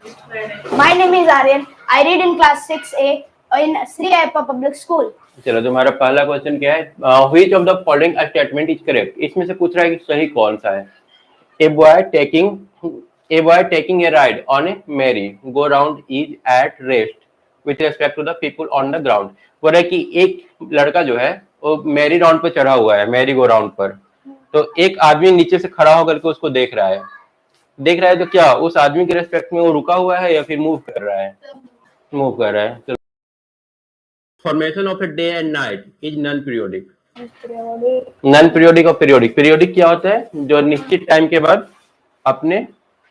My name is Aryan. I read in class 6A in Sri Ayappa Public School. चलो तुम्हारा पहला question क्या है? Which of the following statement is correct? इसमें से पूछ रहा है कि सही कौन सा है। A boy taking a ride on a merry go round is at rest with respect to the people on the ground. बोल रहा है कि एक लड़का जो है वो मैरी राउंड पर चढ़ा हुआ है, मैरी गो राउंड पर। तो एक आदमी नीचे से खड़ा होकर के उसको देख रहा है। तो क्या उस आदमी के रेस्पेक्ट में वो रुका हुआ है या फिर मूव कर रहा है? मूव कर रहा है। Formation of a day and night is non periodic. Non periodic और पीरियोडिक। पीरियोडिक क्या होता है? जो निश्चित टाइम के बाद अपने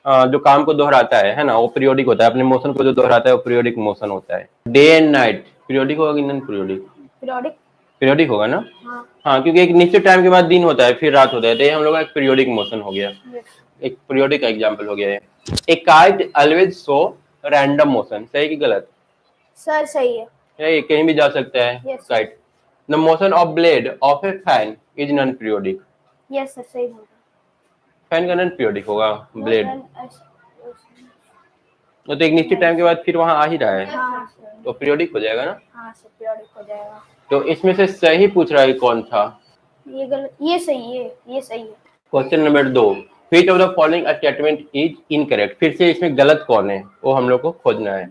जो काम को दोहराता है ना, वो पीरियोडिक होता है। अपने मोशन को जो दोहराता है वो पीरियोडिक मोशन होता है। डे एंड नाइट पीरियोडिक होगा कि नॉन पीरियोडिक? Periodic. पीरियोडिक होगा ना? हाँ, क्योंकि एक निश्चित टाइम के बाद दिन होता है फिर रात होता है, तो ये हम लोग का एक पीरियोडिक मोशन हो गया। एक पीरियोडिक का एग्जांपल हो गया है। ए kite always show random motion. सही कि गलत? सर सही है। ये कहीं भी जा सकता है kite. The motion of blade of A fan is non periodic. Yes sir सही बोल रहा। फैन का नॉन पीरियोडिक होगा ब्लेड। तो एक निश्चित टाइम के बाद फिर वहां आ ही रहा है, तो पीरियोडिक हो जाएगा ना? हाँ सर पीरियोडिक हो जाएगा। तो इसमें से सही पूछ रहा है कौन था? ये गलत, ये सही है, ये सही है। Question number 2, which of the following statement is incorrect? फिर से इसमें गलत कौन है वो हम लोग को खोजना है।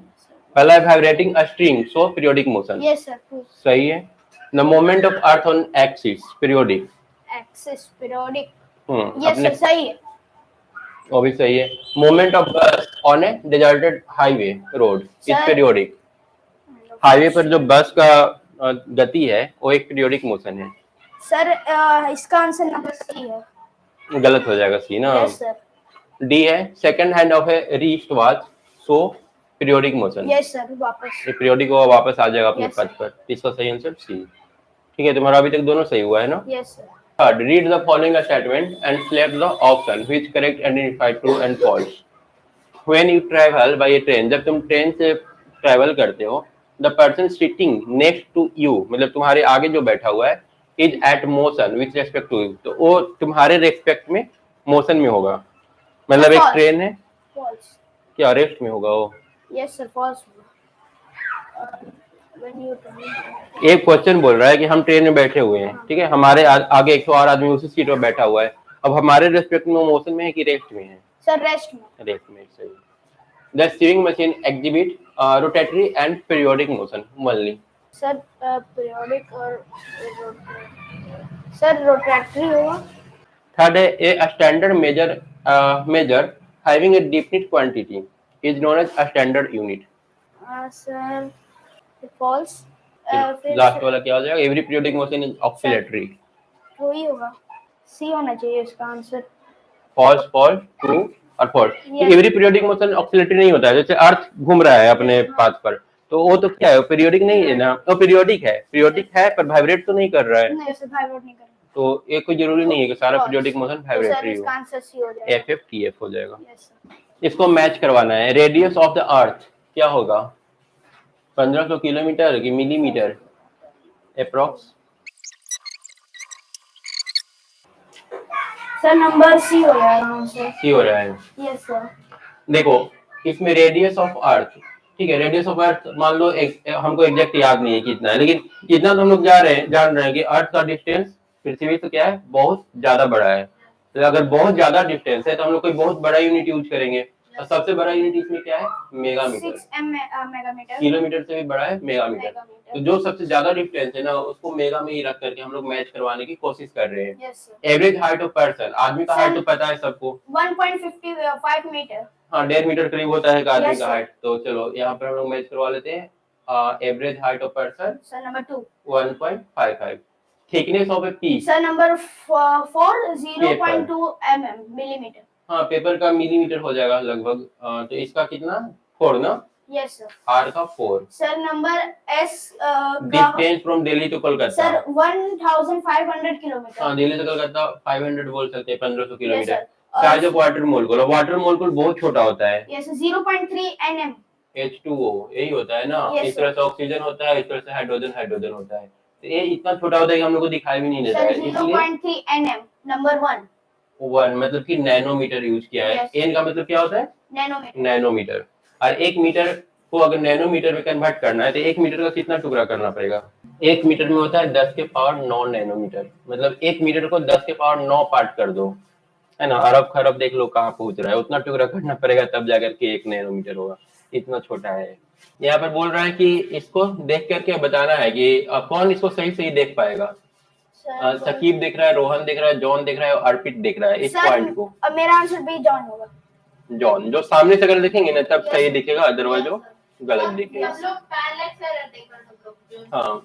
पहला है vibrating a string so periodic motion. Yes sir सही है। The moment of earth on axis periodic. Axis periodic. Yes अपने सर सही है। वो भी सही है। मोमेंट ऑफ बस on A deserted highway road is periodic. Highway पर जो बस का गति है वो एक पीरियोडिक मोशन है। सर इसका आंसर नंबर सी है। गलत हो जाएगा सी ना? Yes sir. डी है second hand of A wrist watch so periodic motion. Yes sir वापस ये पीरियोडिक वापस आ जाएगा अपने पद पर। इसका सही आंसर सी। ठीक है, तुम्हारा अभी तक दोनों सही हुआ है ना? Yes sir. Third, read the following statement and select the option which correct identify true and false. When you travel by a train, जब तुम ट्रेन से ट्रेवल करते हो, the person sitting next to you, मतलब तुम्हारे आगे जो बैठा हुआ है, is at motion with respect to you, तो वो तुम्हारे रेस्पेक्ट में मोशन में होगा। मतलब एक ट्रेन है, फॉल्स। क्या रेस्ट में होगा वो? Yes sir false. एक क्वेश्चन बोल रहा है कि हम ट्रेन में बैठे हुए हैं, ठीक है, हमारे आगे एक और आदमी उसी सीट पर बैठा हुआ है। अब हमारे रेस्पेक्ट में मोशन में है कि रेस्ट में है? सर रेस्ट में। रेस्ट में। सही। The steering machine exhibit rotatory and periodic motion only. Sir periodic और सर रोटेटरी होगा। थर्ड है a standard measure having a definite quantity is known as standard unit. Sir false. Last वाला क्या हो जाएगा? Every periodic motion is oscillatory. वही होगा, C होना चाहिए इसका आंसर। फॉल्स, फॉल्स, ट्रू और false. Every periodic motion oscillatory नहीं होता है। जैसे अर्थ घूम रहा है अपने पाथ पर, तो वो तो क्या है? पीरियोडिक नहीं है ना? वो पीरियोडिक है पर वाइब्रेट तो नहीं कर रहा है। नहीं सर वाइब्रेट नहीं कर रहा। तो ये कोई जरूरी नहीं है कि सारा पीरियोडिक मोशन वाइब्रेटरी हो। इसका आंसर सी हो जाएगा। एफ एफ टी एफ हो जाएगा। इसको मैच करवाना है। रेडियस ऑफ द अर्थ क्या होगा? 1500 किलोमीटर की millimetre approx? Sir number C हो जाएगा। सी हो रहा है। Yes sir. देखो इसमें रेडियस ऑफ अर्थ, ठीक है, रेडियस ऑफ अर्थ मान लो हमको एग्जैक्ट याद नहीं है कितना है, लेकिन इतना तो हम लोग जान रहे हैं कि अर्थ का डिस्टेंस पृथ्वी से क्या है? बहुत ज्यादा बड़ा है। तो अगर बहुत ज्यादा डिस्टेंस है तो हम लोग कोई बहुत बड़ा यूनिट यूज करेंगे। और सबसे बड़ा यूनिट इसमें क्या है? मेगामीटर। 6 मेगामीटर। किलोमीटर से भी बड़ा है मेगामीटर। तो जो सबसे ज्यादा डिस्टेंस है ना उसको मेगा में ही रख करके हम लोग मैच करवाने की कोशिश कर रहे हैं। एवरेज हाइट ऑफ पर्सन, आदमी का हाइट तो पता है सबको, 1.55 मीटर। हाँ 1.5 मीटर करीब होता है आदमी का हाइट। तो चलो यहाँ पर हम लोग मैच करवा लेते हैं। Average height of person sir number 2 1.55। Thickness of a piece sir number 4 0.2 millimetre. हाँ पेपर का मिलीमीटर हो जाएगा लगभग। तो इसका कितना? 4 ना? Yes sir. आर का 4। Sir number S distance from Delhi to Kolkata sir 1500 kilometre. हाँ दिल्ली से कोलकाता 500 बोल सकते हैं, 1500 kilometre. Size of water molecule, water molecule बहुत छोटा होता है। Yes 0.3 nm। H2O यही होता है ना? इस तरह से ऑक्सीजन होता है, इस तरह से हाइड्रोजन होता है। तो ये इतना छोटा होता है कि हम लोग को दिखाई भी नहीं देता है। 0.3 nm नंबर 1 मतलब कि नैनोमीटर यूज किया है। एन का मतलब क्या होता है? नैनोमीटर। नैनोमीटर। और 1 मीटर को अगर नैनोमीटर में कन्वर्ट करना है तो 1 मीटर का कितना टुकड़ा करना पड़ेगा? 1 मीटर में होता है 10⁻9 नैनोमीटर, मतलब 1 मीटर को 10⁻9 पार्ट कर दो, है ना। अरब खरब देख लो कहाँ पहुंच रहा है, उतना टुकड़ा करना पड़ेगा तब जाकर के 1 नैनोमीटर होगा, इतना छोटा है। यहाँ पर बोल रहा है कि इसको देख करके बताना है कि कौन इसको सही सही देख पाएगा। सकीब देख रहा है, रोहन देख रहा है, जॉन देख रहा है और अर्पित देख रहा है इस पॉइंट को। अब मेरा आंसर भी जॉन होगा। जॉन, जो सामने से अगर देखेंगे ना तब सही दिखेगा, अदरवाइज वो गलत दिखेगा। हाँ,